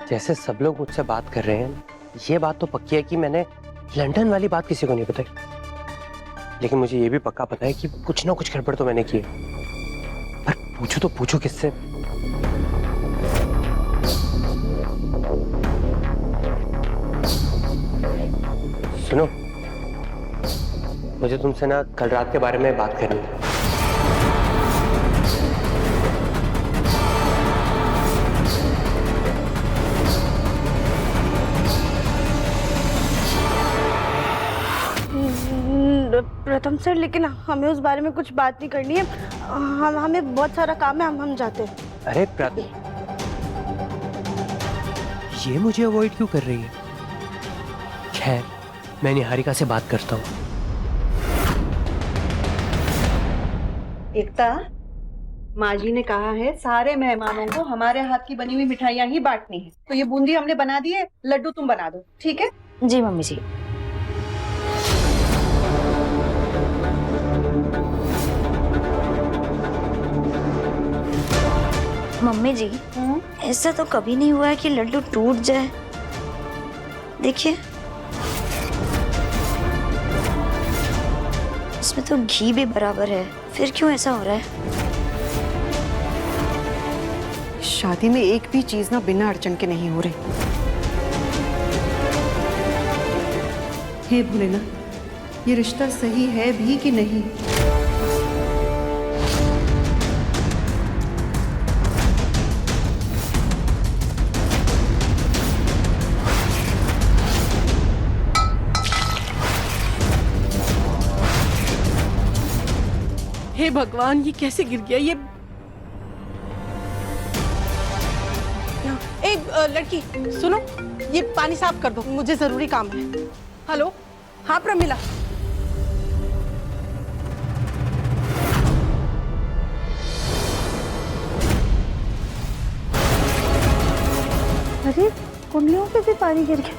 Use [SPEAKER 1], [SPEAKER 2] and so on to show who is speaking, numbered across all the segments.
[SPEAKER 1] जैसे सब लोग मुझसे बात कर रहे हैं, ये बात तो पक्की है कि मैंने लंदन वाली बात किसी को नहीं बताई। लेकिन मुझे ये भी पक्का पता है कि कुछ ना कुछ गड़बड़ तो मैंने की है। पर पूछो तो पूछो किससे? सुनो, मुझे तुमसे ना कल रात के बारे में बात करनी है।
[SPEAKER 2] प्रथम सर, लेकिन हमें उस बारे में कुछ बात नहीं करनी है। हमें बहुत सारा काम है, हम जाते हैं।
[SPEAKER 1] अरे ये मुझे अवॉइड क्यों कर रही है? खैर, मैं निहारिका से बात करता हूँ।
[SPEAKER 3] एकता, माँ जी ने कहा है सारे मेहमानों को हमारे हाथ की बनी हुई मिठाइयाँ ही बांटनी है। तो ये बूंदी हमने बना दी है, लड्डू तुम बना दो, ठीक है?
[SPEAKER 2] जी मम्मी जी।
[SPEAKER 4] मम्मी जी, ऐसा तो कभी नहीं हुआ है कि लड्डू टूट जाए। देखिए, इसमें तो घी भी बराबर है, फिर क्यों ऐसा हो रहा है?
[SPEAKER 3] शादी में एक भी चीज ना बिना अड़चन के नहीं हो रही। हे भोलेनाथ, ये रिश्ता सही है भी कि नहीं?
[SPEAKER 5] हे भगवान, ये कैसे गिर गया? ये लड़की सुनो, ये पानी साफ कर दो, मुझे जरूरी काम है। हेलो, हाँ प्रमिला।
[SPEAKER 2] अरे, कुंडलियों पे भी पानी गिर गया।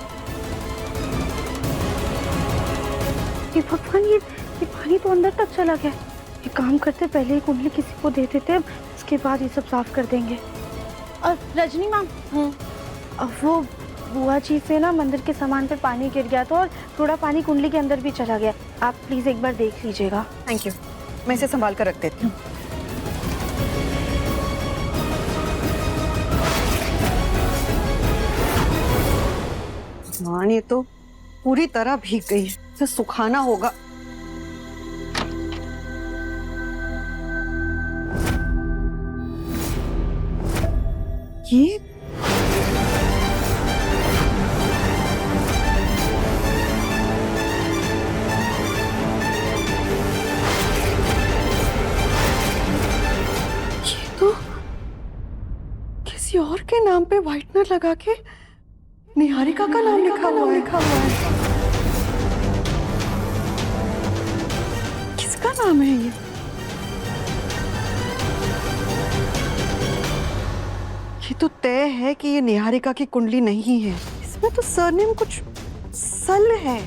[SPEAKER 2] ये भगवान, ये पानी तो अंदर तक चला गया। ये काम करते पहले ही कुंडली किसी को दे देते, अब इसके बाद ये सब साफ कर देंगे। और रजनी मैम, अब वो बुआ जी से ना मंदिर के सामान पे पानी गिर गया था और थोड़ा पानी कुंडली के अंदर भी चला गया। आप प्लीज एक बार देख लीजिएगा।
[SPEAKER 3] थैंक यू, मैं इसे संभाल कर रख देती हूँ। हाँ, ये तो पूरी तरह भीग गई है, इसे सुखाना होगा। ये तो किसी और के नाम पे व्हाइटनर लगा के निहारिका का नाम लिखा हुआ है। किसका नाम है ये? ये तो तय है कि ये निहारिका की कुंडली नहीं है। इसमें तो सरनेम कुछ सल है।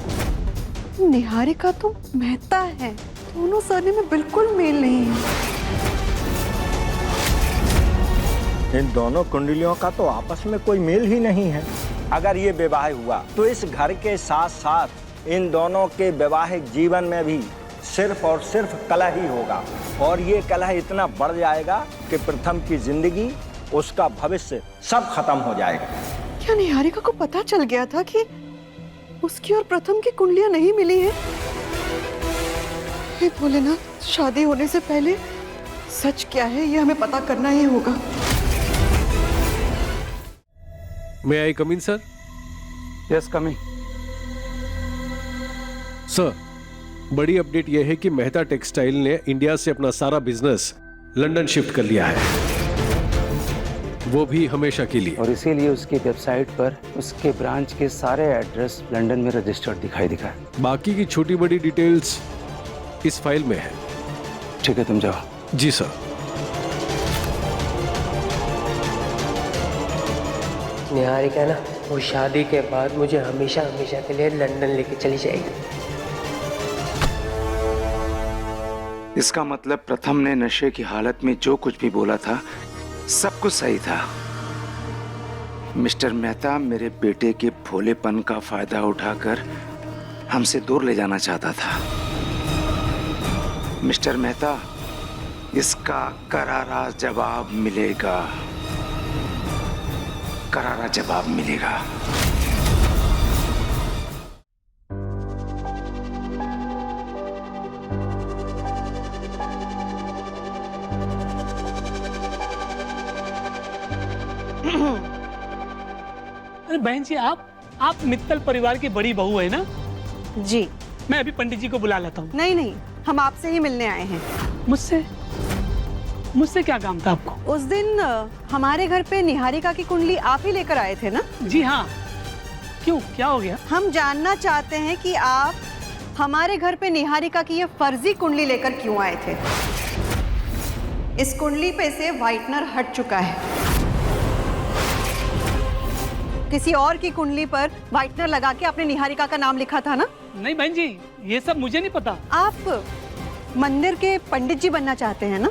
[SPEAKER 3] निहारिका तो मेहता है। दोनों सरनेम में बिल्कुल मेल नहीं है।
[SPEAKER 6] इन दोनों कुंडलियों का तो आपस में कोई मेल ही नहीं है। अगर ये विवाह हुआ तो इस घर के साथ साथ इन दोनों के वैवाहिक जीवन में भी सिर्फ और सिर्फ कलह ही होगा। और ये कलह इतना बढ़ जाएगा कि प्रथम की जिंदगी, उसका भविष्य सब खत्म हो जाएगा।
[SPEAKER 3] क्या निहारिका को पता चल गया था कि उसकी और प्रथम की कुंडलियां नहीं मिली हैं? हे भोलेनाथ, शादी होने से पहले सच क्या है ये हमें पता करना ही होगा।
[SPEAKER 7] May I come in, sir?
[SPEAKER 8] Yes, coming.
[SPEAKER 7] Sir, बड़ी अपडेट यह है कि मेहता टेक्सटाइल ने इंडिया से अपना सारा बिजनेस लंदन शिफ्ट कर लिया है, वो भी हमेशा के लिए।
[SPEAKER 8] और इसीलिए उसकी वेबसाइट पर उसके ब्रांच के सारे एड्रेस लंदन में रजिस्टर्ड दिखाई दिखा है।
[SPEAKER 7] बाकी की छोटी बड़ी डिटेल्स इस फाइल में है।
[SPEAKER 8] ठीक है, तुम जाओ।
[SPEAKER 7] जी सर।
[SPEAKER 1] निहारिका ना, वो शादी के बाद मुझे हमेशा हमेशा के लिए लंदन लेके चली जाएगी।
[SPEAKER 9] इसका मतलब प्रथम ने नशे की हालत में जो कुछ भी बोला था सब कुछ सही था। मिस्टर मेहता मेरे बेटे के भोलेपन का फायदा उठाकर हमसे दूर ले जाना चाहता था। मिस्टर मेहता, इसका करारा जवाब मिलेगा, करारा जवाब मिलेगा।
[SPEAKER 10] अरे बहन जी, आप मित्तल परिवार की बड़ी बहू है ना?
[SPEAKER 3] जी।
[SPEAKER 10] मैं अभी पंडित जी को बुला लेता हूँ।
[SPEAKER 3] नहीं नहीं, हम आपसे ही मिलने आए हैं।
[SPEAKER 10] मुझसे क्या काम था आपको?
[SPEAKER 3] उस दिन हमारे घर पे निहारिका की कुंडली आप ही लेकर आए थे ना?
[SPEAKER 10] जी हाँ। क्यों, क्या हो गया?
[SPEAKER 3] हम जानना चाहते हैं कि आप हमारे घर पे निहारिका की ये फर्जी कुंडली लेकर क्यों आए थे। इस कुंडली पे से व्हाइटनर हट चुका है। किसी और की कुंडली पर व्हाइटनर लगा के आपने निहारिका का नाम लिखा था ना?
[SPEAKER 10] नहीं बहन जी, ये सब मुझे नहीं पता।
[SPEAKER 3] आप मंदिर के पंडित जी बनना चाहते हैं ना,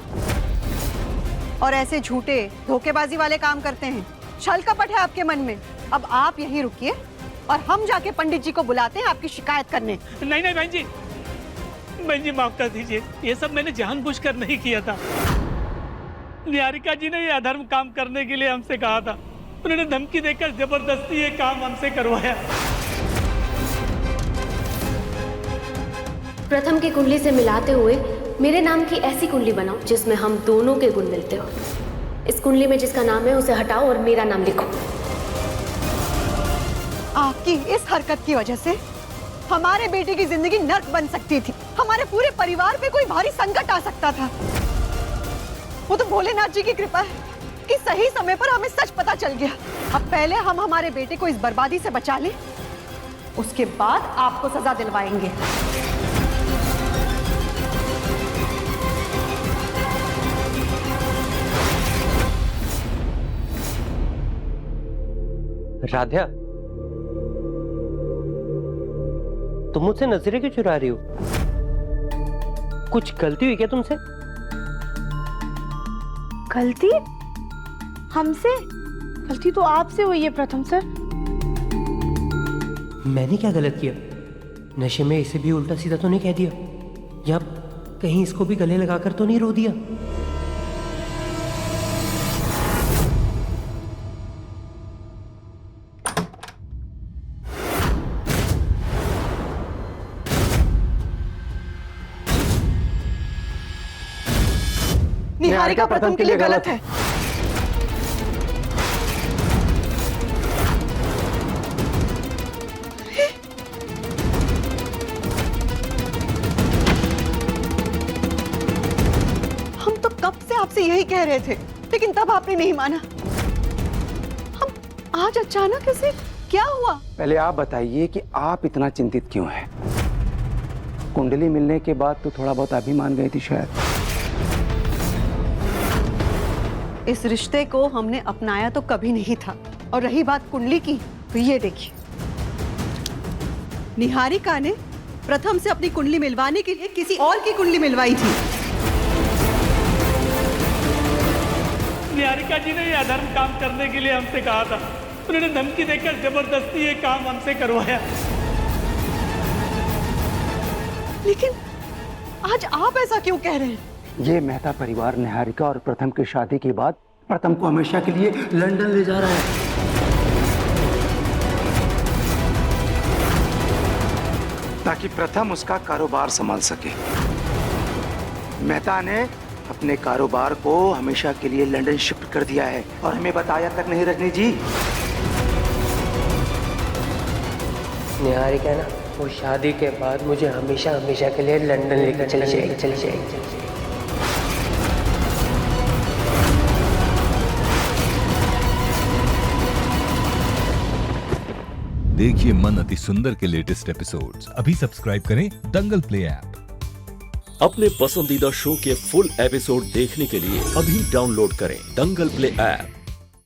[SPEAKER 3] और ऐसे झूठे धोखेबाजी वाले काम करते हैं। छल कपट है आपके मन में। अब आप यहीं रुकिए और हम जाके पंडित जी को बुलाते हैं आपकी शिकायत करने।
[SPEAKER 10] नहीं नहीं बहन जी माफ कर दीजिए, ये सब मैंने जानबूझकर नहीं किया था। निहारिका जी ने ये अधर्म काम करने के लिए हमसे कहा था। उन्होंने धमकी देकर जबरदस्ती ये काम हमसे करवाया।
[SPEAKER 11] प्रथम की कुंडली से मिलाते हुए मेरे नाम की ऐसी कुंडली बनाओ जिसमें हम दोनों के गुण मिलते हो। इस कुंडली में जिसका नाम है उसे हटाओ और मेरा नाम लिखो।
[SPEAKER 3] आपकी इस हरकत की वजह से हमारे बेटे की जिंदगी नर्क बन सकती थी। हमारे पूरे परिवार पे कोई भारी संकट आ सकता था। वो तो भोलेनाथ जी की कृपा है कि सही समय पर हमें सच पता चल गया। अब पहले हम हमारे बेटे को इस बर्बादी से बचा लें, उसके बाद आपको सजा दिलवाएंगे।
[SPEAKER 1] राध्या, तुम मुझसे नजरें क्यों चुरा रही हो? कुछ गलती हुई क्या तुमसे?
[SPEAKER 2] गलती? हमसे? गलती तो आपसे हुई है प्रथम सर।
[SPEAKER 1] मैंने क्या गलत किया? नशे में इसे भी उल्टा सीधा तो नहीं कह दिया, या कहीं इसको भी गले लगाकर तो नहीं रो दिया?
[SPEAKER 3] निहारिका प्रथम के लिए गलत है। हम तो कब से आपसे यही कह रहे थे, लेकिन तब आपने नहीं माना। हम आज अचानक ऐसे क्या हुआ?
[SPEAKER 8] पहले आप बताइए कि आप इतना चिंतित क्यों हैं? कुंडली मिलने के बाद तो थोड़ा बहुत आप भी मान गई थी शायद।
[SPEAKER 3] इस रिश्ते को हमने अपनाया तो कभी नहीं था। और रही बात कुंडली की, तो ये देखिए, निहारिका ने प्रथम से अपनी कुंडली मिलवाने के लिए किसी और की कुंडली मिलवाई थी।
[SPEAKER 10] निहारिका जी ने ये अधर्म काम करने के लिए हमसे कहा था। उन्होंने धमकी देकर जबरदस्ती ये काम हमसे करवाया।
[SPEAKER 3] लेकिन आज आप ऐसा क्यों कह रहे हैं?
[SPEAKER 8] ये मेहता परिवार निहारिका और प्रथम की शादी के बाद प्रथम को हमेशा के लिए लंदन ले जा रहा है।
[SPEAKER 9] ताकि प्रथम उसका कारोबार संभाल सके। मेहता ने अपने कारोबार को हमेशा के लिए लंदन शिफ्ट कर दिया है और हमें बताया तक नहीं। रजनी जी,
[SPEAKER 1] निहारिका ना, वो शादी के बाद मुझे हमेशा हमेशा के लिए लंदन लेकर चली जाएगी।
[SPEAKER 12] देखिए मन अति सुंदर के लेटेस्ट एपिसोड्स अभी सब्सक्राइब करें दंगल प्ले ऐप।
[SPEAKER 13] अपने पसंदीदा शो के फुल एपिसोड देखने के लिए अभी डाउनलोड करें दंगल प्ले ऐप।